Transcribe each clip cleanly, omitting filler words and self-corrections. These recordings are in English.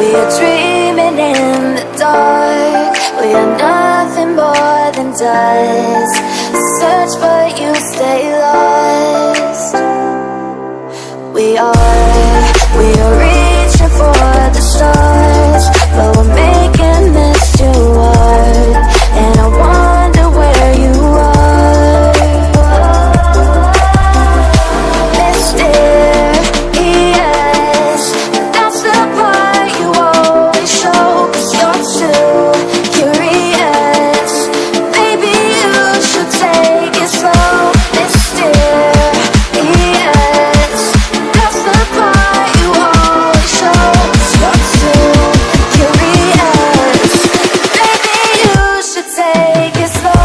We are dreaming in the dark. We are nothing more than dust. Search but you stay lost. We are reaching for the stars, but we're making this too hard. And I wonder where you are. Mysterious, that's the part you always show. 'Cause you're too curious. Maybe you should take it slow. Mysterious, that's the part you always show. 'Cause you're too curious. Maybe you should take it slow.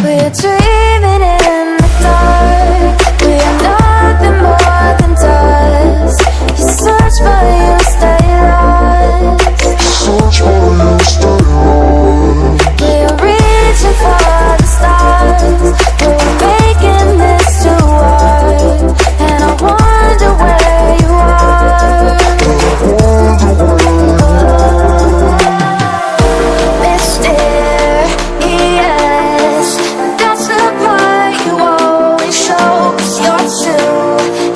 We're dreaming in the dark. We are nothing more than dust. You search but you stay lost. We are reaching for the stars. We're making this too hard. And I wonder where you are. Mysterious, that's the part you always show. 'Cause you're too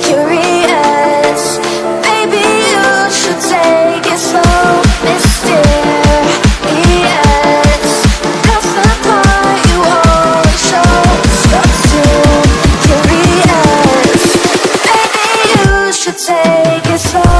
curious. Maybe you should take it slow. Mysterious, that's the part you always show. 'Cause you're too curious. Maybe you should take it slow.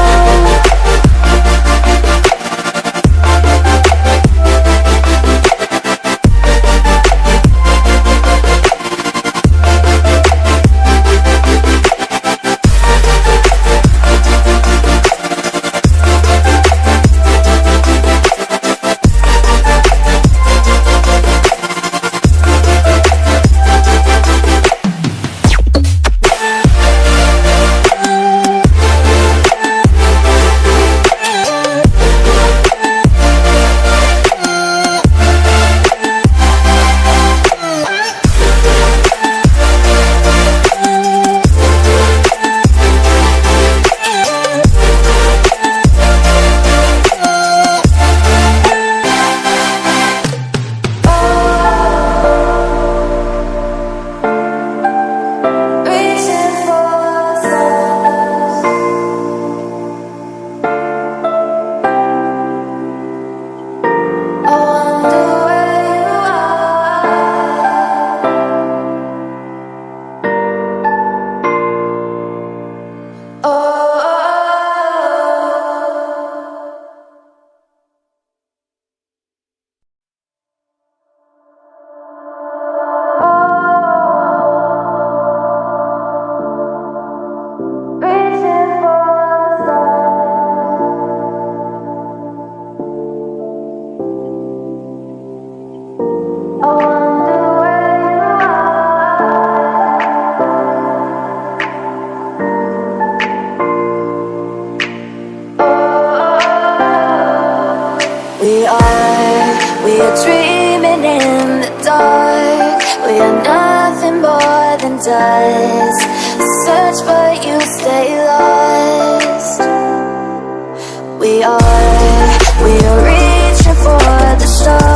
Reaching for the stars. I wonder where you are. Oh. Reaching for the stars. I wonder where you are. We are dreaming in the dark. We are nothing more than dust. Search but you stay lost. We are reaching for the stars.